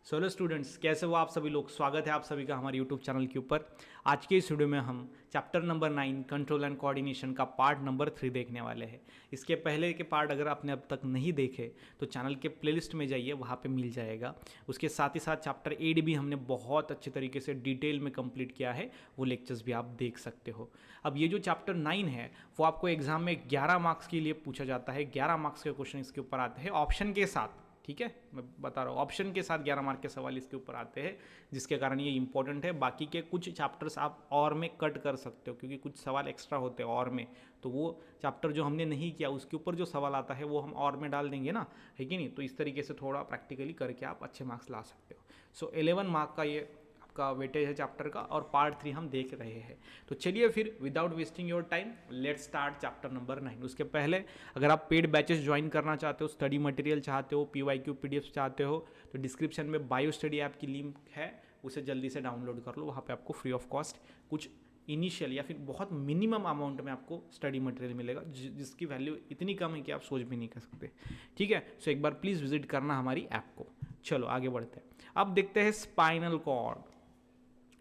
Hello students, कैसे हो आप सभी लोग। स्वागत है आप सभी का हमारे यूट्यूब चैनल के ऊपर। आज के इस वीडियो में हम chapter number 9 control and coordination का पार्ट नंबर 3 देखने वाले हैं। इसके पहले के पार्ट अगर आपने अब तक नहीं देखे तो चैनल के प्लेलिस्ट में जाइए, वहाँ पे मिल जाएगा। उसके साथ ही साथ चैप्टर 8 भी हमने बहुत अच्छे तरीके से डिटेल में कंप्लीट किया है, वो लेक्चर्स भी आप देख सकते हो। अब ये जो चैप्टर 9 है वो आपको एग्जाम में 11 मार्क्स के लिए पूछा जाता है। 11 मार्क्स के क्वेश्चन इसके ऊपर आते हैं ऑप्शन के साथ। ठीक है, मैं बता रहा हूँ ऑप्शन के साथ 11 मार्क के सवाल इसके ऊपर आते हैं, जिसके कारण ये इंपॉर्टेंट है। बाकी के कुछ चैप्टर्स आप और में कट कर सकते हो, क्योंकि कुछ सवाल एक्स्ट्रा होते हैं और में, तो वो चैप्टर जो हमने नहीं किया उसके ऊपर जो सवाल आता है वो हम और में डाल देंगे ना, है कि नहीं। तो इस तरीके से थोड़ा प्रैक्टिकली करके आप अच्छे मार्क्स ला सकते हो। सो 11 मार्क का ये का वेटेज है चैप्टर का, और पार्ट 3 हम देख रहे हैं। तो चलिए फिर without wasting your time let's start chapter number 9। उसके पहले अगर आप पेड बैचेस ज्वाइन करना चाहते हो, स्टडी मटेरियल चाहते हो, PYQ PDF चाहते हो, तो डिस्क्रिप्शन में बायो स्टडी ऐप की लिंक है, उसे जल्दी से डाउनलोड कर लो। वहाँ पे आपको फ्री ऑफ कॉस्ट कुछ इनिशियल या फिर बहुत मिनिमम अमाउंट में आपको स्टडी मटेरियल मिलेगा, जिसकी वैल्यू इतनी कम है कि आप सोच भी नहीं कर सकते। ठीक है, सो एक बार प्लीज़ विजिट करना हमारी ऐप को। चलो आगे बढ़ते हैं। अब देखते हैं स्पाइनल कॉर्ड।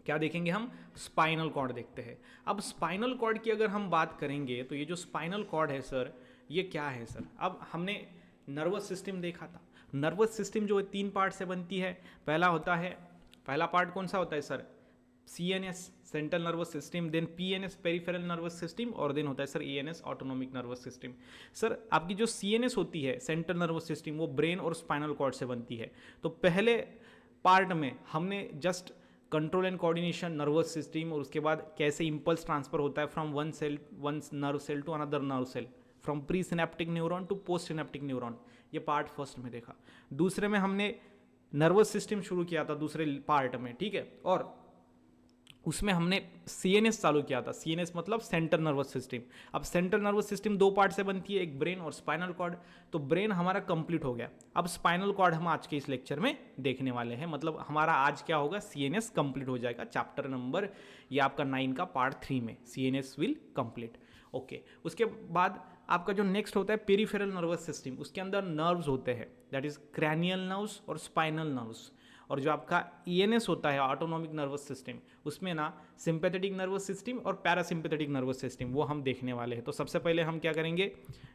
क्या देखेंगे हम? स्पाइनल कॉर्ड देखते हैं। अब स्पाइनल कॉर्ड की अगर हम बात करेंगे तो ये जो स्पाइनल कॉर्ड है सर, ये क्या है सर? अब हमने नर्वस सिस्टम देखा था। नर्वस सिस्टम जो है 3 पार्ट से बनती है। पहला पार्ट कौन सा होता है sir? CNS central nervous system, then PNS peripheral nervous system, और देन होता है sir ANS autonomic nervous system. Sir आपकी जो CNS होती है सेंट्रल नर्वस सिस्टम, वो ब्रेन और स्पाइनल कॉर्ड से बनती है। तो पहले पार्ट में हमने just control and coordination, nervous system, और उसके बाद कैसे इंपल्स ट्रांसफर होता है from one nerve cell to another nerve cell, from pre synaptic neuron to post synaptic neuron, ये पार्ट फर्स्ट में देखा। दूसरे में हमने नर्वस सिस्टम शुरू किया था दूसरे पार्ट में, ठीक है, और उसमें हमने CNS चालू किया था। CNS मतलब सेंट्रल नर्वस सिस्टम। अब सेंट्रल नर्वस सिस्टम 2 पार्ट से बनती है, एक ब्रेन और स्पाइनल कॉर्ड। तो ब्रेन हमारा कंप्लीट हो गया। अब स्पाइनल कॉर्ड हम आज के इस लेक्चर में देखने वाले हैं। मतलब हमारा आज क्या होगा? CNS कंप्लीट हो जाएगा। चैप्टर नंबर ये आपका 9 का पार्ट 3 में CNS विल कंप्लीट। ओके, उसके बाद आपका जो नेक्स्ट होता है पेरिफेरल नर्वस सिस्टम, उसके अंदर नर्व्स होते हैं, दैट इज क्रैनियल नर्व्स और स्पाइनल नर्व्स। और जो आपका ENS होता है ऑटोनोमिक नर्वस सिस्टम, उसमें ना सिंपैथेटिक नर्वस सिस्टम और पैरासिम्पैथेटिक नर्वस सिस्टम, वो हम देखने वाले हैं। तो सबसे पहले हम क्या करेंगे,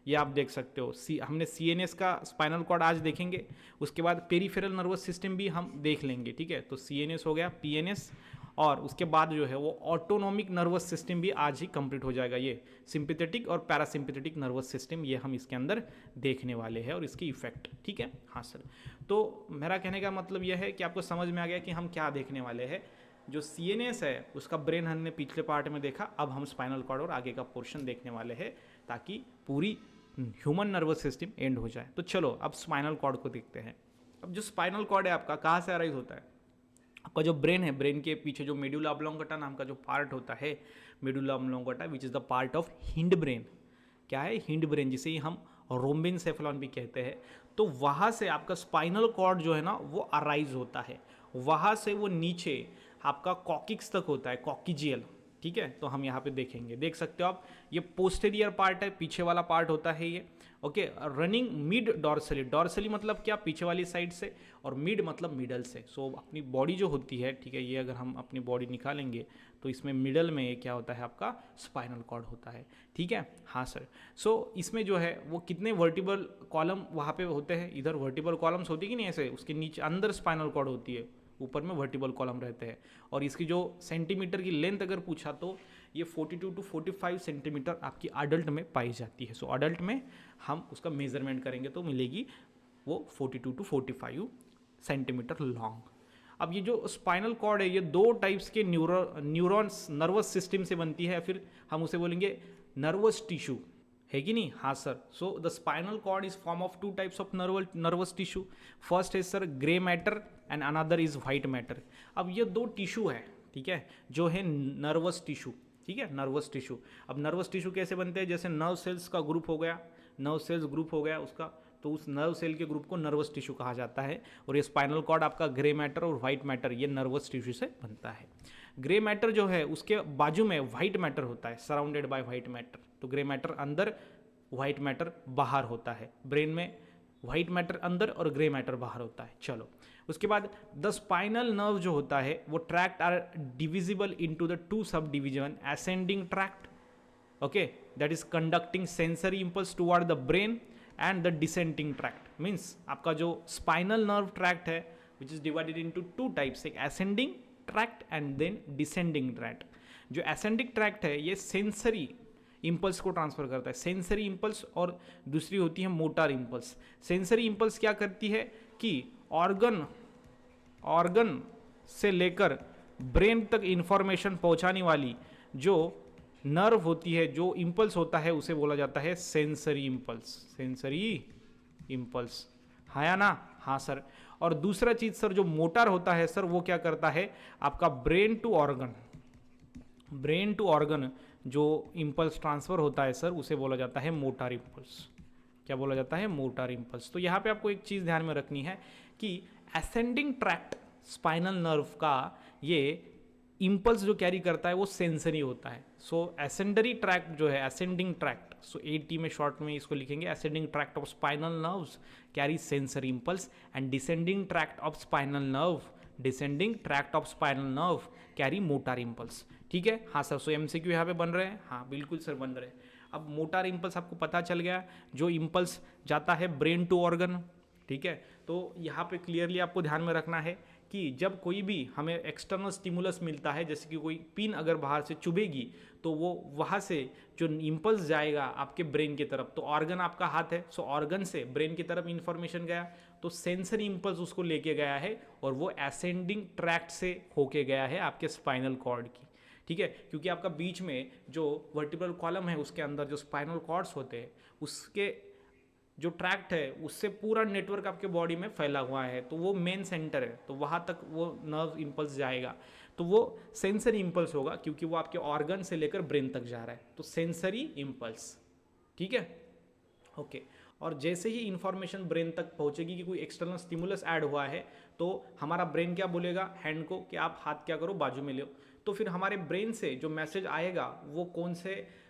ये आप देख सकते हो, हमने CNS का स्पाइनल कॉर्ड आज देखेंगे। उसके बाद पेरिफेरल नर्वस सिस्टम भी हम देख लेंगे। ठीक है, तो CNS हो गया, PNS, और उसके बाद जो है वो ऑटोनोमिक नर्वस सिस्टम भी आज ही कंप्लीट हो जाएगा। ये सिंपैथेटिक और पैरासिम्पैथेटिक नर्वस सिस्टम, ये हम इसके अंदर देखने वाले हैं और इसके इफेक्ट। ठीक है, हाँ सर। तो मेरा कहने का मतलब यह है कि आपको समझ में आ गया कि हम क्या देखने वाले हैं। जो CNS है उसका ब्रेन हमने पिछले पार्ट में देखा, अब हम स्पाइनल कॉर्ड और आगे का पोर्शन देखने वाले हैं, ताकि पूरी ह्यूमन नर्वस सिस्टम एंड हो जाए। तो चलो अब स्पाइनल कॉर्ड को देखते हैं। अब जो स्पाइनल कॉर्ड है आपका कहाँ से अराइज होता है? आपका जो ब्रेन है, ब्रेन के पीछे जो मेडुला ऑब्लोंगेटा नाम का जो पार्ट होता है, medulla oblongata which is the part of hind brain. क्या है? हिंड ब्रेन, जिसे ही हम रोम्बिनसेफेलॉन भी कहते हैं। तो वहाँ से आपका स्पाइनल कॉर्ड जो है ना वो अराइज होता है। वहाँ से वो नीचे आपका कॉकिक्स तक होता है, कॉकिजियल। ठीक है, तो हम यहाँ पे देखेंगे, देख सकते हो आप, ये पोस्टेरियर पार्ट है, पीछे वाला पार्ट होता है ये। Okay, running mid dorsally, dorsally मतलब क्या? पीछे वाली साइड से, और मिड मतलब मिडल से। सो अपनी बॉडी जो होती है, ठीक है, ये अगर हम अपनी बॉडी निकालेंगे तो इसमें मिडल में ये क्या होता है? आपका स्पाइनल कॉर्ड होता है। ठीक है, हाँ सर। सो इसमें जो है वो कितने वर्टिबल कॉलम वहाँ पे होते हैं? इधर वर्टिबल कॉलम्स होती है कि नहीं ऐसे, उसके नीचे अंदर स्पाइनल कॉर्ड होती है, ऊपर में वर्टिबल कॉलम रहते हैं। और इसकी जो सेंटीमीटर की लेंथ अगर पूछा तो ये 42 to 45 सेंटीमीटर आपकी अडल्ट में पाई जाती है। सो अडल्ट में हम उसका मेजरमेंट करेंगे तो मिलेगी वो 42 to 45 सेंटीमीटर लॉन्ग। अब ये जो स्पाइनल कॉर्ड है ये 2 टाइप्स के न्यूरॉन्स नर्वस सिस्टम से बनती है, फिर हम उसे बोलेंगे नर्वस टिश्यू, है कि नहीं? हाँ sir. So the spinal cord is form of 2 types of nervous tissue. First है sir grey matter and another is white matter. अब ये 2 टिश्यू है, ठीक है, जो है नर्वस टिश्यू। ठीक है, नर्वस टिश्यू। अब नर्वस टिश्यू कैसे बनते हैं? जैसे नर्व सेल्स का ग्रुप हो गया, नर्व सेल्स ग्रुप हो गया उसका, तो उस नर्व सेल के ग्रुप को नर्वस टिश्यू कहा जाता है। और ये स्पाइनल कॉर्ड आपका ग्रे मैटर और व्हाइट मैटर, ये नर्वस टिश्यू से बनता है। ग्रे मैटर जो है उसके बाजू में व्हाइट मैटर होता है, सराउंडेड बाय व्हाइट मैटर। तो ग्रे मैटर अंदर, व्हाइट मैटर बाहर होता है। ब्रेन में व्हाइट मैटर अंदर और ग्रे मैटर बाहर होता है। चलो उसके बाद द स्पाइनल नर्व जो होता है वो tract are divisible into the two sub division, ascending tract, okay, that is conducting sensory impulse toward the brain, and the descending tract means आपका जो स्पाइनल नर्व ट्रैक्ट है which is divided into two types, एक असेंडिंग ट्रैक्ट and then descending tract. जो ascending tract है ये sensory impulse को ट्रांसफर करता है, सेंसरी इंपल्स, और दूसरी होती है मोटर इंपल्स। सेंसरी इंपल्स क्या करती है कि ऑर्गन से लेकर ब्रेन तक इंफॉर्मेशन पहुंचाने वाली जो नर्व होती है, जो इंपल्स होता है उसे बोला जाता है सेंसरी इंपल्स। सेंसरी इंपल्स, हाँ या ना? हाँ सर। और दूसरा चीज सर जो मोटर होता है सर वो क्या करता है, आपका ब्रेन टू ऑर्गन जो इंपल्स ट्रांसफर होता है सर उसे बोला जाता है मोटर इंपल्स। क्या बोला जाता है? Motor impulse. तो यहाँ पे आपको एक चीज ध्यान में रखनी है कि असेंडिंग ट्रैक्ट स्पाइनल नर्व का ये इंपल्स जो कैरी करता है वो सेंसरी होता है। सो असेंडरी ट्रैक्ट जो है, असेंडिंग ट्रैक्ट, सो एटी में शॉर्ट में इसको लिखेंगे, ascending tract of spinal nerves carry sensory impulse, and descending tract of spinal nerve carry motor impulse. ठीक है? हाँ सर। सो एमसीक्यू यहाँ पे बन रहे हैं? हाँ बिल्कुल सर बन रहे हैं। अब मोटर इंपल्स आपको पता चल गया, जो इंपल्स जाता है ब्रेन टू ऑर्गन। ठीक है? तो यहाँ पे क्लियरली आपको ध्यान में रखना है कि जब कोई भी हमें एक्सटर्नल स्टिमुलस मिलता है, जैसे कि कोई पिन अगर बाहर से चुभेगी तो वो वहाँ से जो इम्पल्स जाएगा आपके ब्रेन की तरफ, तो ऑर्गन आपका हाथ है, सो ऑर्गन से ब्रेन की तरफ इंफॉर्मेशन गया, तो सेंसरी इम्पल्स उसको लेके गया है और वो असेंडिंग ट्रैक्ट से होके गया है आपके स्पाइनल कॉर्ड की। ठीक है? क्योंकि आपका बीच में जो वर्टिब्रल कॉलम है उसके अंदर जो स्पाइनल कॉर्ड्स होते हैं उसके जो ट्रैक्ट है उससे पूरा नेटवर्क आपके बॉडी में फैला हुआ है, तो वो मेन सेंटर है, तो वहाँ तक वो नर्व इंपल्स जाएगा, तो वो सेंसरी इंपल्स होगा क्योंकि वो आपके ऑर्गन से लेकर ब्रेन तक जा रहा है, तो सेंसरी इंपल्स। ठीक है? ओके। और जैसे ही इंफॉर्मेशन ब्रेन तक पहुंचेगी कि कोई एक्सटर्नल स्टिमुलस ऐड हुआ है, तो हमारा ब्रेन क्या बोलेगा हैंड को कि आप हाथ क्या करो, बाजू में लो। तो फिर हमारे ब्रेन से जो मैसेज आएगा वो कौन से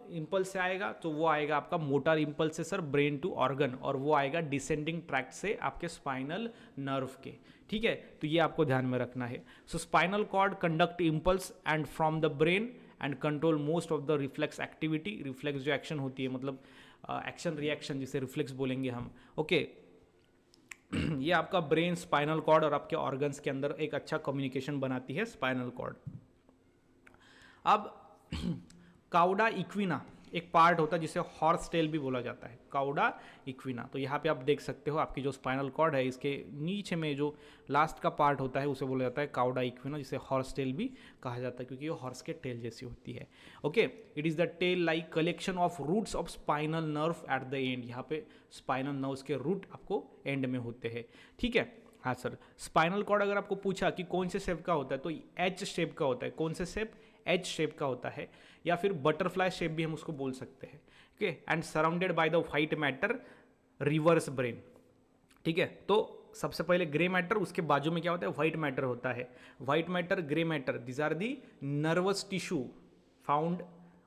इंपल्स से आएगा, तो वो आएगा आपका मोटर इंपल्स से सर ब्रेन टू ऑर्गन, और वो आएगा डिसेंडिंग ट्रैक्ट से आपके स्पाइनल नर्व के। ठीक है? तो ये आपको ध्यान में रखना है। So spinal cord conduct impulse and from the brain and control most of the reflex activity. Reflex जो एक्शन होती है, मतलब एक्शन रिएक्शन जिसे रिफ्लेक्स बोलेंगे हम। ओके ये आपका ब्रेन, स्पाइनल कॉर्ड और आपके ऑर्गन्स के अंदर एक अच्छा कम्युनिकेशन बनाती है स्पाइनल कॉर्ड। अब काउडा इक्विना एक पार्ट होता है जिसे हॉर्स टेल भी बोला जाता है, काउडा इक्विना। तो यहाँ पे आप देख सकते हो आपकी जो स्पाइनल कॉर्ड है इसके नीचे में जो लास्ट का पार्ट होता है उसे बोला जाता है काउडा इक्विना, जिसे हॉर्स टेल भी कहा जाता है क्योंकि ये हॉर्स के टेल जैसी होती है। Okay, it is the tail like collection of roots of spinal nerve at the end. यहाँ पे स्पाइनल नर्व्स के रूट आपको एंड में होते हैं। ठीक है? हाँ सर। स्पाइनल कॉर्ड अगर आपको पूछा कि कौन से शेप का होता है, तो एच शेप का होता है। कौन से शेप? एच शेप का होता है, या फिर बटरफ्लाई शेप भी हम उसको बोल सकते हैं। Okay, and surrounded by the white matter reverse brain. ठीक है? तो सबसे पहले ग्रे मैटर, उसके बाजू में क्या होता है? व्हाइट मैटर होता है। White matter, grey matter, this are the nervous tissue found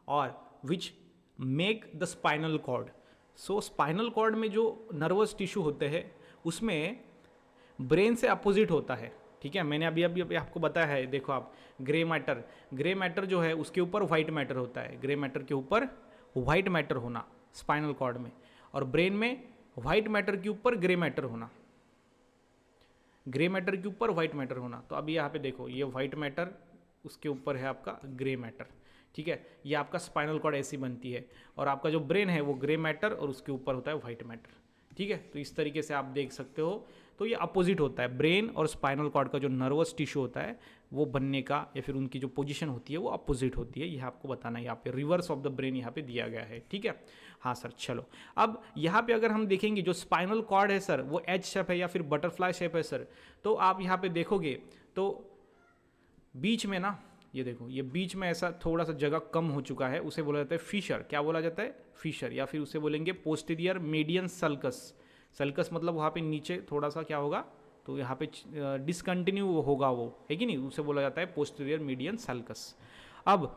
और which make the spinal cord. So spinal cord में जो नर्वस टिश्यू होते हैं उसमें ब्रेन से अपोजिट होता है। ठीक है? मैंने अभी आपको बताया है, देखो आप, ग्रे मैटर जो है उसके ऊपर व्हाइट मैटर होता है। ग्रे मैटर के ऊपर व्हाइट मैटर होना स्पाइनल कॉर्ड में, और ब्रेन में व्हाइट मैटर के ऊपर ग्रे मैटर होना, ग्रे मैटर के ऊपर व्हाइट मैटर होना। तो अभी यहाँ पे देखो, ये व्हाइट मैटर, उसके ऊपर है आपका ग्रे मैटर। ठीक है? ये आपका स्पाइनल कॉर्ड ऐसी बनती है, और आपका जो ब्रेन है वो ग्रे मैटर और उसके ऊपर होता है व्हाइट मैटर। ठीक है? तो इस तरीके से आप देख सकते हो। तो ये अपोजिट होता है, ब्रेन और स्पाइनल कॉर्ड का जो नर्वस टिश्यू होता है वो बनने का, या फिर उनकी जो पोजीशन होती है वो अपोजिट होती है। यह आपको बताना है, यहाँ पे रिवर्स ऑफ द ब्रेन यहाँ पे दिया गया है। ठीक है? हाँ सर। चलो, अब यहाँ पे अगर हम देखेंगे जो स्पाइनल कॉर्ड है सर वो एच शेप है या फिर बटरफ्लाई शेप है सर, तो आप यहाँ पे देखोगे तो बीच में ना, ये देखो, ये बीच में ऐसा थोड़ा सा जगह कम हो चुका है, उसे बोला जाता है फिशर। क्या बोला जाता है? फिशर, या फिर उसे बोलेंगे पोस्टीरियर मीडियन सल्कस। सल्कस मतलब वहाँ पे नीचे थोड़ा सा क्या होगा, तो यहाँ पे डिसकंटिन्यू होगा वो, है कि नहीं, उसे बोला जाता है पोस्टीरियर मीडियन सल्कस। अब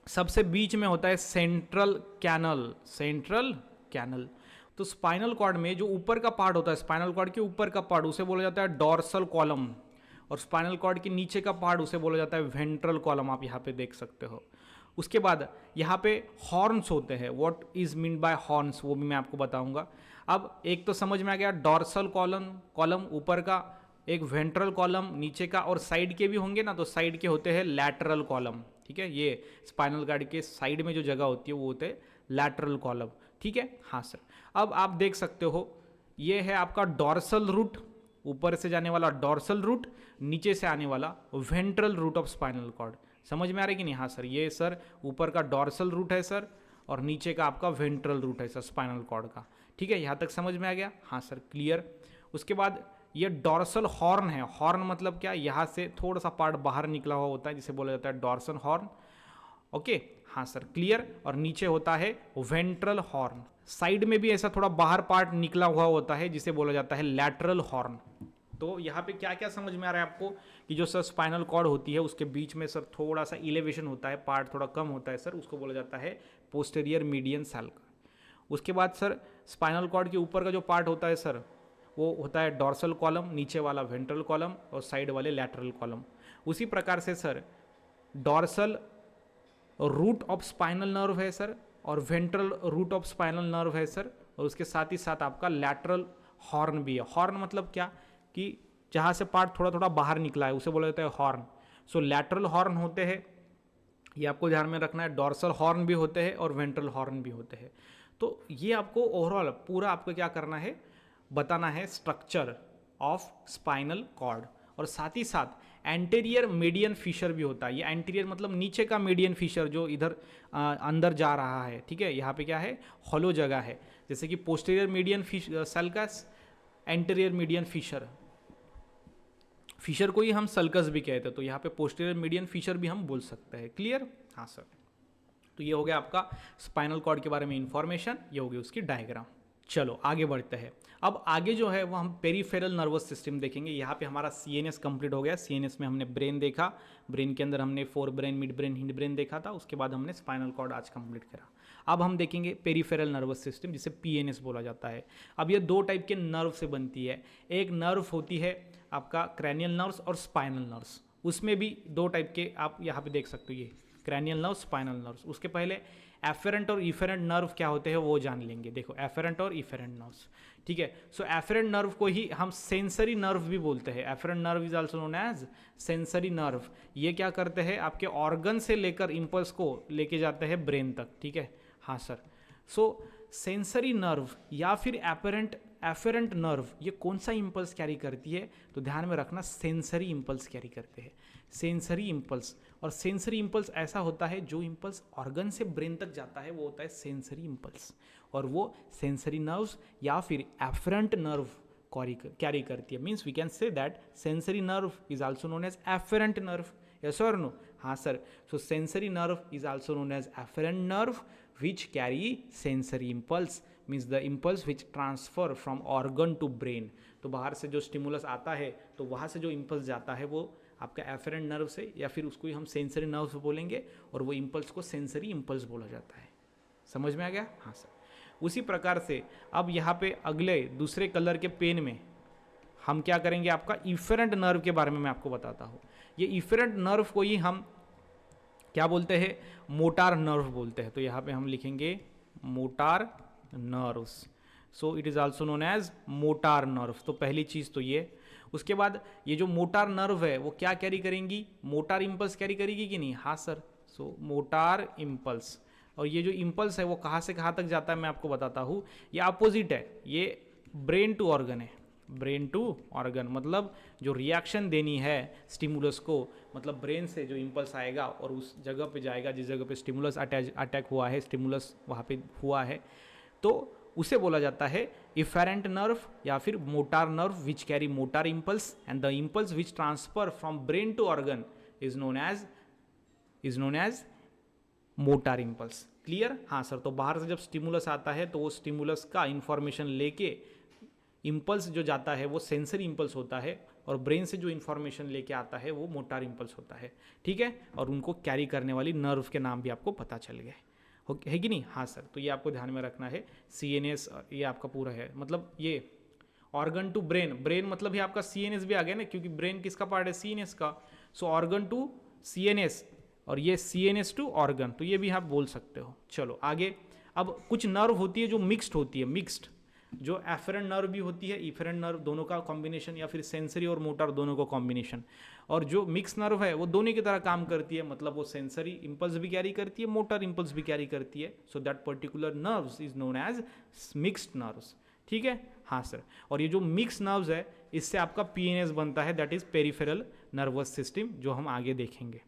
सबसे बीच में होता है सेंट्रल कैनल। सेंट्रल कैनल तो स्पाइनल कॉर्ड में जो ऊपर का पार्ट होता है, स्पाइनल कॉर्ड के ऊपर का पार्ट उसे बोला जाता है डॉर्सल कॉलम, और स्पाइनल कॉर्ड के नीचे का पार्ट उसे बोला जाता है वेंट्रल कॉलम। आप यहाँ पे देख सकते हो। उसके बाद यहाँ पे हॉर्न्स होते हैं। What is mean by horns वो भी मैं आपको बताऊंगा। अब एक तो समझ में आ गया, डॉर्सल कॉलम ऊपर का, एक वेंट्रल कॉलम नीचे का, और साइड के भी होंगे ना, तो साइड के होते हैं लैटरल कॉलम। ठीक है, ये स्पाइनल कॉर्ड के साइड में जो जगह होती है वो होते हैं लैटरल कॉलम। ठीक है, हाँ सर। अब आप देख सकते हो ये है आपका डॉर्सल रूट, ऊपर से जाने वाला डॉर्सल रूट, नीचे से आने वाला ventral root of spinal cord. समझ में आ रहा है कि नहीं? हाँ सर, ये सर ऊपर का डॉर्सल रूट है सर, और नीचे का आपका वेंट्रल रूट है सर स्पाइनल कॉर्ड का। ठीक है, यहाँ तक समझ में आ गया? हाँ सर, क्लियर। उसके बाद ये डॉर्सल हॉर्न है। हॉर्न मतलब क्या? यहाँ से थोड़ा सा पार्ट बाहर निकला हुआ होता है जिसे बोला जाता है डॉर्सल हॉर्न। ओके, हाँ सर, क्लियर। और नीचे होता है वेंट्रल हॉर्न। साइड में भी ऐसा थोड़ा बाहर पार्ट निकला हुआ होता है जिसे बोला जाता है लैटरल हॉर्न। तो यहाँ पे क्या क्या समझ में आ रहा है आपको कि जो सर स्पाइनल कॉर्ड होती है उसके बीच में सर थोड़ा सा इलेवेशन होता है, पार्ट थोड़ा कम होता है सर, उसको बोला जाता है पोस्टेरियर मीडियन सैल्का। उसके बाद सर स्पाइनल कॉर्ड के ऊपर का जो पार्ट होता है सर वो होता है डॉर्सल कॉलम, नीचे वाला वेंट्रल कॉलम और साइड वाले लैटरल कॉलम। उसी प्रकार से sir dorsal root of spinal nerve है सर, और ventral root of spinal nerve है सर, और उसके साथ ही साथ आपका लैटरल हॉर्न भी है। हॉर्न मतलब क्या कि जहाँ से पार्ट थोड़ा थोड़ा बाहर निकला है उसे बोला जाता है हॉर्न। सो लैटरल हॉर्न होते हैं, ये आपको ध्यान में रखना है। डॉर्सल हॉर्न भी होते हैं और वेंट्रल हॉर्न भी होते हैं। तो ये आपको ओवरऑल पूरा आपको क्या करना है, बताना है स्ट्रक्चर ऑफ स्पाइनल कॉर्ड। और साथ ही साथ एंटीरियर मीडियन फिशर भी होता है। ये एंटीरियर मतलब नीचे का मीडियन फिशर जो इधर अंदर जा रहा है। ठीक है, यहाँ पे क्या है, हॉलो जगह है, जैसे कि posterior median sulcus, anterior median fissure. Fissure को ही हम सल्कस भी कहते हैं, तो यहाँ पे पोस्टीरियर मीडियन फिशर भी हम बोल सकते हैं। क्लियर? हाँ सर। तो ये हो गया आपका स्पाइनल कॉर्ड के बारे में इंफॉर्मेशन, ये हो गई उसकी डायग्राम। चलो आगे बढ़ते हैं। अब आगे जो है वो हम पेरीफेरल नर्वस सिस्टम देखेंगे। यहाँ पे हमारा सीएनएस कंप्लीट हो गया। सीएनएस में हमने ब्रेन देखा, ब्रेन के अंदर हमने fore brain, mid brain, hind brain देखा था। उसके बाद हमने स्पाइनल कॉर्ड आज कंप्लीट करा। अब हम देखेंगे पेरीफेरल नर्वस सिस्टम, जिसे पीएनएस बोला जाता है। अब ये दो टाइप के नर्व से बनती है। एक नर्व होती है आपका क्रैनियल नर्व्स और स्पाइनल नर्व्स। उसमें भी दो टाइप के आप यहाँ पे देख सकते हो, ये क्रैनियल नर्व, स्पाइनल नर्व्स। उसके पहले एफेरेंट और इफेरेंट नर्व क्या होते हैं वो जान लेंगे। देखो एफेरेंट और इफेरेंट नर्व्स, ठीक है। सो एफेरेंट नर्व को ही हम सेंसरी नर्व भी बोलते हैं। Afferent nerve is also known as sensory nerve. ये क्या करते हैं, आपके ऑर्गन से लेकर इंपल्स को लेके जाते हैं ब्रेन तक, ठीक है। हाँ सर। सो सेंसरी नर्व या फिर एफेरेंट नर्व ये कौन सा इंपल्स कैरी करती है, तो ध्यान में रखना सेंसरी इंपल्स कैरी करते हैं, सेंसरी इंपल्स। और सेंसरी इंपल्स ऐसा होता है जो इंपल्स ऑर्गन से ब्रेन तक जाता है वो होता है सेंसरी इंपल्स, और वो सेंसरी नर्व्स या फिर एफरेंट नर्व कैरी करती है। Means we can say that sensory nerve is also known as afferent nerve. Yes और नो? हाँ sir. So sensory nerve is also known as afferent nerve which carry sensory impulse, means the impulse which transfer from organ to brain. तो बाहर से जो stimulus आता है तो वहाँ से जो इम्पल्स जाता है वो आपका एफरेंट नर्व से, या फिर उसको ही हम सेंसरी नर्व बोलेंगे, और वो इम्पल्स को सेंसरी इम्पल्स बोला जाता है। समझ में आ गया? हाँ सर। उसी प्रकार से अब यहाँ पे अगले दूसरे कलर के पेन में हम क्या करेंगे, आपका इफेरेंट नर्व के बारे में मैं आपको बताता हूँ। ये इफेरेंट नर्व को ही हम क्या बोलते हैं, मोटार नर्व बोलते हैं। तो यहाँ पे हम लिखेंगे motor nerves. So it is also known as motor nerve. तो पहली चीज तो ये। उसके बाद ये जो मोटार नर्व है वो क्या कैरी करेंगी, मोटार इंपल्स कैरी करेगी कि नहीं? हाँ सर। सो मोटार इंपल्स। और ये जो इंपल्स है वो कहाँ से कहाँ तक जाता है मैं आपको बताता हूँ। ये अपोजिट है, ये ब्रेन टू ऑर्गन है। ब्रेन टू ऑर्गन मतलब जो रिएक्शन देनी है स्टिमुलस को, मतलब ब्रेन से जो इंपल्स आएगा और उस जगह पे जाएगा जिस जगह पे स्टिमुलस अटैक हुआ है, स्टिमुलस वहाँ पे हुआ है, तो उसे बोला जाता है इफेरेंट नर्व या फिर motor nerve which carry motor impulse, and the impulse which transfer from brain to organ is known as motor impulse. Clear? हाँ सर। तो बाहर से जब स्टिमुलस आता है तो वो स्टिमुलस का इंफॉर्मेशन लेके इंपल्स जो जाता है वो सेंसरी इंपल्स होता है, और ब्रेन से जो इंफॉर्मेशन लेके आता है वो मोटार इंपल्स होता है, ठीक है। और उनको कैरी करने वाली नर्व के नाम भी आपको पता चल गए। है कि नहीं? हाँ सर, तो ये आपको ध्यान में रखना है। CNS ये आपका पूरा है, मतलब ये ऑर्गन टू ब्रेन, ब्रेन मतलब ही आपका CNS भी आ गया ना, क्योंकि ब्रेन किसका पार्ट है? CNS का। सो ऑर्गन टू CNS, और ये CNS टू ऑर्गन, तो ये भी आप बोल सकते हो। चलो आगे। अब कुछ नर्व होती है जो मिक्स्ड होती है, मिक्स्ड, जो एफरेंट नर्व भी होती है, इफरेंट नर्व, दोनों का कॉम्बिनेशन, या फिर सेंसरी और मोटर दोनों का कॉम्बिनेशन। और जो मिक्स नर्व है वो दोनों की तरह काम करती है, मतलब वो सेंसरी इंपल्स भी कैरी करती है, मोटर इंपल्स भी कैरी करती है। So that particular nerves is known as mixed nerves. ठीक है? हाँ सर। और ये जो मिक्स नर्व्स है, इससे आपका PNS बनता है, that is peripheral nervous system, जो हम आगे देखेंगे।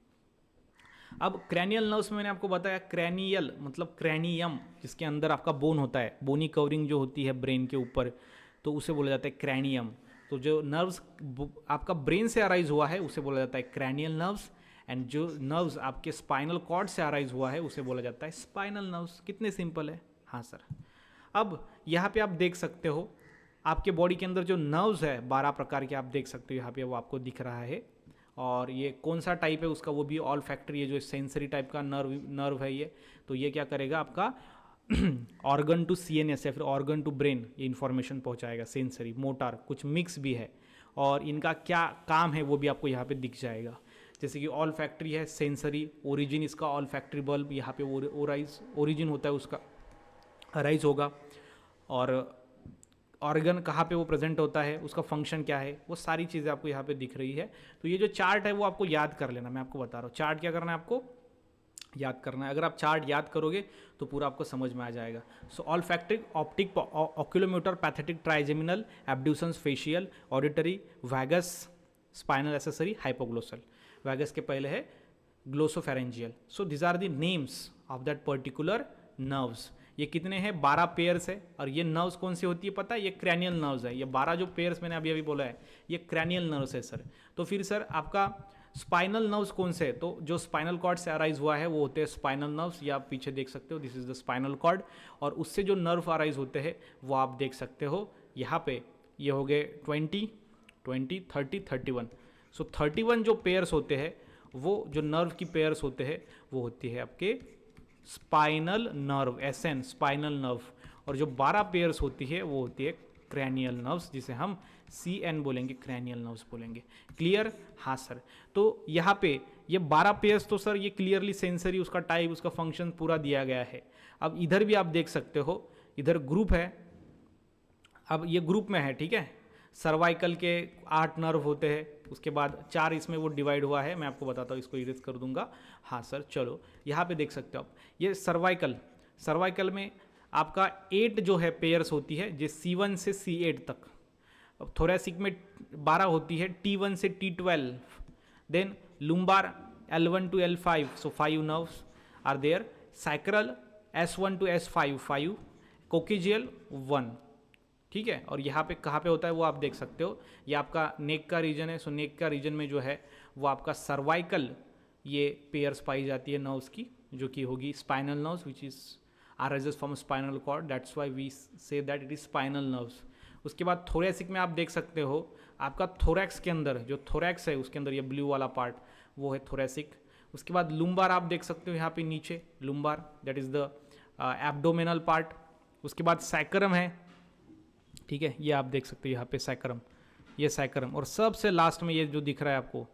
अब क्रैनियल नर्व्स में मैंने आपको बताया, क्रैनियल मतलब क्रैनियम, जिसके अंदर आपका बोन होता है, बोनी कवरिंग जो होती है ब्रेन के ऊपर, तो उसे बोला जाता है क्रैनियम। तो जो नर्व्स आपका ब्रेन से अराइज हुआ है उसे बोला जाता है क्रैनियल नर्व्स, एंड जो नर्व्स आपके स्पाइनल कॉर्ड से अराइज हुआ है उसे बोला जाता है स्पाइनल नर्व्स। कितने सिंपल है? हाँ सर। अब यहाँ पे आप देख सकते हो आपके बॉडी के अंदर जो नर्व्स है 12 प्रकार के आप देख सकते हो, यहाँ पे वो आपको दिख रहा है। और ये कौन सा टाइप है उसका, वो भी ऑल फैक्ट्री है, जो सेंसरी टाइप का नर्व है ये। तो ये क्या करेगा आपका ऑर्गन टू CNS या फिर ऑर्गन टू ब्रेन ये इन्फॉर्मेशन पहुंचाएगा, सेंसरी, मोटर, कुछ मिक्स भी है। और इनका क्या काम है वो भी आपको यहाँ पे दिख जाएगा। जैसे कि ऑल फैक्ट्री है, सेंसरी, ओरिजिन इसका ऑल फैक्ट्री बल्ब, यहाँ पे ओरिजिन होता है उसका, अराइज होगा। और ऑर्गन कहाँ पे वो प्रेजेंट होता है, उसका फंक्शन क्या है, वो सारी चीज़ें आपको यहाँ पे दिख रही है। तो ये जो चार्ट है वो आपको याद कर लेना, मैं आपको बता रहा हूँ। चार्ट क्या करना है आपको? याद करना है। अगर आप चार्ट याद करोगे तो पूरा आपको समझ में आ जाएगा। So olfactory, optic, oculomotor, pathetic, trigeminal, abducens, facial, auditory, vagus, spinal accessory, hypoglossal. Vagus के पहले है glossopharyngeal. So this are the names of that particular nerves. ये कितने हैं? 12 पेयर्स है। और ये नर्व्स कौन सी होती है पता है? ये क्रैनियल नर्व्स है। ये 12 जो पेयर्स मैंने अभी बोला है ये क्रैनियल नर्व्स है सर। तो फिर सर आपका स्पाइनल नर्व्स कौन से है? तो जो स्पाइनल कॉर्ड से अराइज हुआ है वो होते हैं स्पाइनल नर्व्स, या आप पीछे देख सकते हो, this is the spinal cord. और उससे जो नर्व अराइज होते हैं वो आप देख सकते हो यहाँ पे। ये हो गए 20, 30, 31। सो 31 जो पेयर्स होते हैं, वो जो नर्व की पेयर्स होते हैं वो होती है आपके spinal nerve, SN, spinal nerve. और जो 12 पेयर्स होती है वो होती है क्रैनियल नर्व्स, जिसे हम CN बोलेंगे, क्रैनियल नर्व्स बोलेंगे। क्लियर? हाँ सर। तो यहाँ पे ये 12 पेयर्स, तो सर ये क्लियरली सेंसरी, उसका टाइप, उसका फंक्शन पूरा दिया गया है। अब इधर भी आप देख सकते हो, इधर ग्रुप है। अब ये ग्रुप में है, ठीक है। सर्वाइकल के 8 नर्व होते हैं, उसके बाद 4 इसमें वो डिवाइड हुआ है, मैं आपको बताता हूँ, इसको इरेज कर दूंगा। हाँ सर, चलो यहाँ पे देख सकते हो आप, ये सर्वाइकल में आपका 8 जो है पेयर्स होती है, जो C1 से C8 तक। अब थोरेसिक में 12 होती है, T1 से T12। Then lumbar L1 to L5, so 5 nerves are there. Sacral S1 to S5, 5। Coccygeal 1, ठीक है। और यहाँ पे कहाँ पे होता है वो आप देख सकते हो, ये आपका नेक का रीजन है। सो नेक का रीजन में जो है वो आपका सर्वाइकल ये पेयर्स पाई जाती है नर्व्स की, जो कि होगी spinal nerves, which is arises from spinal cord, that's why we say that it is spinal nerves. उसके बाद थोरेसिक में आप देख सकते हो, आपका थोरैक्स के अंदर जो थोरैक्स है उसके अंदर ये ब्लू वाला पार्ट वो है थोरेसिक। उसके बाद लुम्बार आप देख सकते हो यहाँ पे नीचे, lumbar that is the abdominal part. उसके बाद सैक्रम है, ठीक है, ये आप देख सकते हो यहाँ पे सैक्रम, ये सैक्रम। और सबसे लास्ट में ये जो दिख रहा है आपको,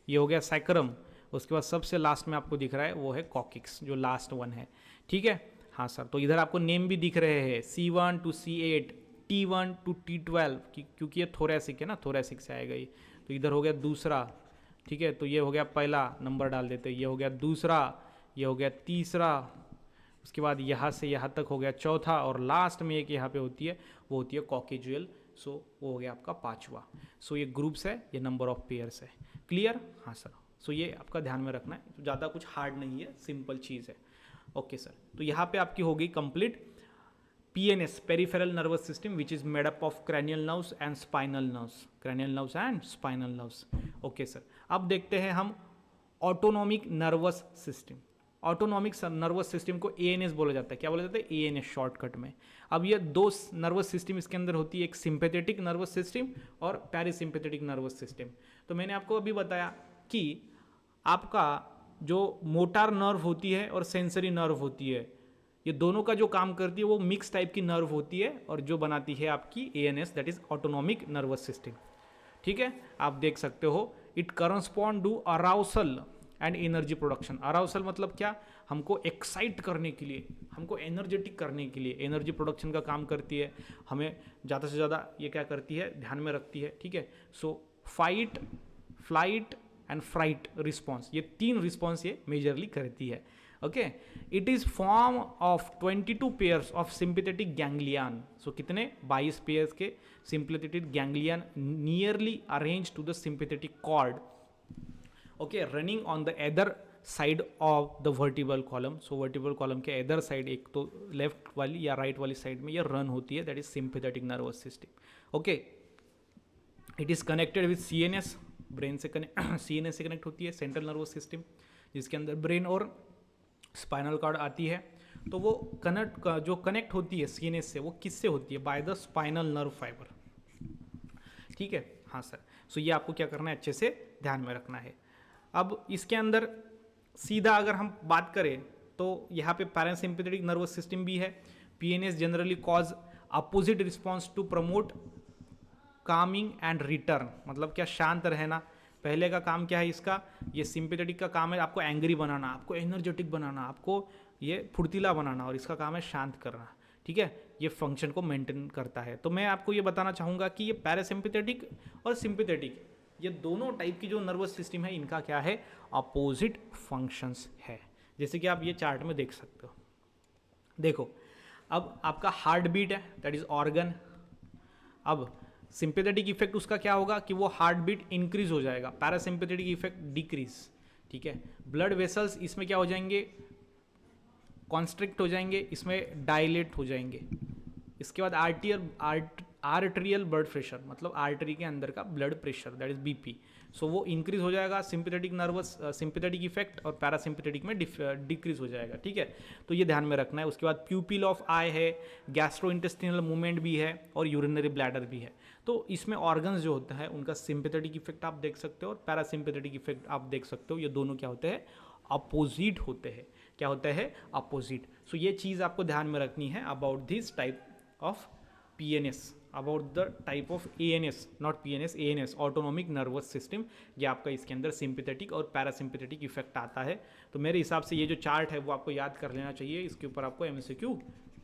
ये हो गया सैक्रम। उसके बाद सबसे लास्ट में आपको दिख रहा है वो है कॉकिक्स, जो लास्ट वन है, ठीक है। हाँ सर, तो इधर आपको नेम भी दिख रहे हैं, C1 to C8, T1 to T12, क्योंकि ये थोरेसिक है ना, थोरेसिक से आएगा ये। तो इधर हो गया दूसरा, ठीक है। तो ये हो गया पहला, नंबर डाल देते हैं, ये हो गया दूसरा, ये हो गया तीसरा, उसके बाद यहाँ से यहाँ तक हो गया चौथा, और लास्ट में एक यहाँ पे होती है वो होती है कॉकेजुअल। सो वो हो गया आपका 5वां। सो ये ग्रुप्स है, ये नंबर ऑफ पेयर्स है। क्लियर? हाँ सर। सो ये आपका ध्यान में रखना है, ज़्यादा कुछ हार्ड नहीं है, सिंपल चीज़ है। ओके सर, तो यहाँ पे आपकी हो गई complete PNS, peripheral nervous system, which is made up of cranial nerves and spinal nerves, cranial nerves and spinal nerves. Okay sir, अब देखते हैं हम autonomic nervous system. Autonomic nervous system को ANS बोला जाता है। क्या बोला जाता है? ANS शॉर्टकट में। अब ये दो नर्वस सिस्टम इसके अंदर होती है, एक सिंपैथेटिक नर्वस सिस्टम और पैरासिम्पैथेटिक नर्वस सिस्टम। तो मैंने आपको अभी बताया कि आपका जो मोटार नर्व होती है और सेंसरी नर्व होती है, ये दोनों का जो काम करती है वो मिक्स टाइप की नर्व होती है और जो बनाती है आपकी ANS, that is autonomic nervous system. ठीक है, आप देख सकते हो it correspond to arousal and energy production. Arousal मतलब क्या, हमको एक्साइट करने के लिए, हमको एनर्जेटिक करने के लिए एनर्जी प्रोडक्शन का काम करती है, हमें ज़्यादा से ज़्यादा ये क्या करती है, ध्यान में रखती है। ठीक है, so fight, flight and fright response, ये 3 रिस्पॉन्स ये मेजरली करती है। Okay, it is form of 22 pairs of sympathetic ganglion. So कितने, 22 पेयर्स के sympathetic ganglion nearly arrange to the sympathetic cord, okay, running on the other side of the vertebral column. So vertebral column के other side, एक तो left वाली या right वाली side में ये रन होती है, that is sympathetic nervous system. Okay, it is connected with CNS, brain से CNS से कनेक्ट होती है, सेंट्रल नर्वस सिस्टम, जिसके अंदर ब्रेन और स्पाइनल कॉर्ड आती है। तो वो जो कनेक्ट होती है CNS से, वो किससे होती है, by the spinal nerve fibre. ठीक है, हाँ सर। सो ये आपको क्या करना है, अच्छे से ध्यान में रखना है। अब इसके अंदर सीधा अगर हम बात करें तो यहाँ पे पैरासिम्पैथेटिक नर्वस सिस्टम भी है। PNS generally cause opposite response to promote calming and return, मतलब क्या, शांत रहना। पहले का काम क्या है इसका, ये सिंपैथेटिक का काम है आपको एंग्री बनाना, आपको एनर्जेटिक बनाना, आपको ये फुर्तीला बनाना, और इसका काम है शांत करना। ठीक है, ये फंक्शन को मेंटेन करता है। तो मैं आपको ये बताना चाहूँगा कि ये पैरासिम्पैथेटिक और सिंपैथेटिक, ये दोनों टाइप की जो नर्वस सिस्टम है, इनका क्या है, अपोजिट फंक्शंस है, जैसे कि आप ये चार्ट में देख सकते हो। देखो, अब आपका हार्ट बीट है, दैट इज ऑर्गन। अब सिंपैथेटिक इफेक्ट उसका क्या होगा कि वो हार्ट बीट इंक्रीज हो जाएगा, पैरासिम्पैथेटिक इफेक्ट डिक्रीज। ठीक है, ब्लड वेसल्स इसमें क्या हो जाएंगे, कॉन्स्ट्रिक्ट हो जाएंगे, इसमें डायलेट हो जाएंगे। इसके बाद आर्टेरियल ब्लड प्रेशर, मतलब आर्टरी के अंदर का blood pressure, that is BP, सो वो इंक्रीज हो जाएगा। सिंपैथेटिक इफेक्ट और पैरासिम्पैथेटिक में डिक्रीज हो जाएगा। ठीक है, तो ये ध्यान में रखना है। उसके बाद प्यूपिल ऑफ आई है, गैस्ट्रोइंटेस्टिनल मूवमेंट भी है और यूरिनरी ब्लैडर भी है। तो इसमें ऑर्गन्स जो होता है उनका सिंपैथेटिक इफेक्ट आप देख सकते हो और पैरासिम्पैथेटिक इफेक्ट आप देख सकते हो। ये दोनों क्या होते हैं, अपोजिट होते हैं। क्या होता है, अपोजिट। सो ये चीज़ आपको ध्यान में रखनी है about this type of PNS, about the type of ANS, not PNS, ANS, autonomic nervous system. ये आपका इसके अंदर सिंपैथेटिक और पैरासिम्पैथेटिक इफेक्ट आता है। तो मेरे हिसाब से ये जो चार्ट है वो आपको याद कर लेना चाहिए। इसके ऊपर आपको MCQ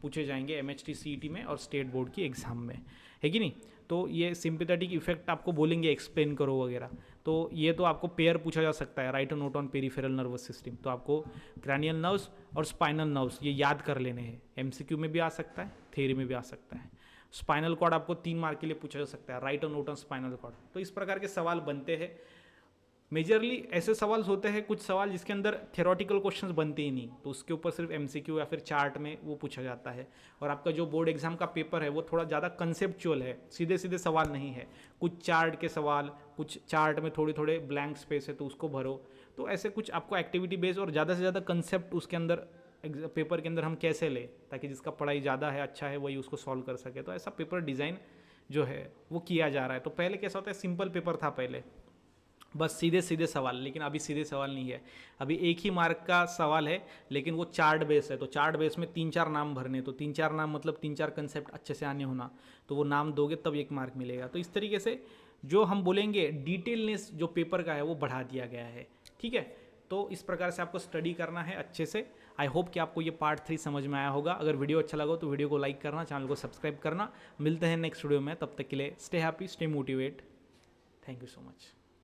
पूछे जाएंगे MHT CET में और स्टेट बोर्ड की एग्जाम में, है कि नहीं। तो ये सिंपैथेटिक इफेक्ट आपको बोलेंगे एक्सप्लेन करो वगैरह, तो ये तो आपको पेयर पूछा जा सकता है, write note on peripheral nervous system. तो आपको क्रैनियल नर्व्स और स्पाइनल नर्व्स ये याद कर लेने हैं। MCQ में भी आ सकता है, थ्योरी में भी आ सकता है। स्पाइनल कॉर्ड आपको 3 मार्क के लिए पूछा जा सकता है, write note on spinal cord. तो इस प्रकार के सवाल बनते हैं। मेजरली ऐसे सवाल होते हैं, कुछ सवाल जिसके अंदर थियोरेटिकल क्वेश्चंस बनते ही नहीं, तो उसके ऊपर सिर्फ MCQ या फिर चार्ट में वो पूछा जाता है। और आपका जो बोर्ड एग्जाम का पेपर है वो थोड़ा ज़्यादा कंसेप्चुअल है, सीधे सीधे सवाल नहीं है। कुछ चार्ट के सवाल, कुछ चार्ट में थोड़े थोड़े ब्लैंक स्पेस है तो उसको भरो। तो ऐसे कुछ आपको एक्टिविटी बेस्ड और ज़्यादा से ज़्यादा कंसेप्ट उसके अंदर पेपर के अंदर हम कैसे लें, ताकि जिसका पढ़ाई ज़्यादा है, अच्छा है, वही उसको सॉल्व कर सके। तो ऐसा पेपर डिज़ाइन जो है वो किया जा रहा है। तो पहले कैसा होता है, सिंपल पेपर था पहले, बस सीधे सीधे सवाल, लेकिन अभी सीधे सवाल नहीं है। अभी 1 ही मार्क का सवाल है, लेकिन वो चार्ट बेस है। तो चार्ट बेस में 3-4 नाम भरने, तो 3-4 नाम मतलब 3-4 कंसेप्ट अच्छे से आने होना, तो वो नाम दोगे तब 1 मार्क मिलेगा। तो इस तरीके से जो हम बोलेंगे डिटेलनेस जो पेपर का है वो बढ़ा दिया गया है। ठीक है, तो इस प्रकार से आपको स्टडी करना है अच्छे से। आई होप कि आपको ये पार्ट 3 समझ में आया होगा। अगर वीडियो अच्छा लगा तो वीडियो को लाइक करना, चैनल को सब्सक्राइब करना। मिलते हैं नेक्स्ट वीडियो में, तब तक के लिए stay happy, stay motivate. Thank you so much.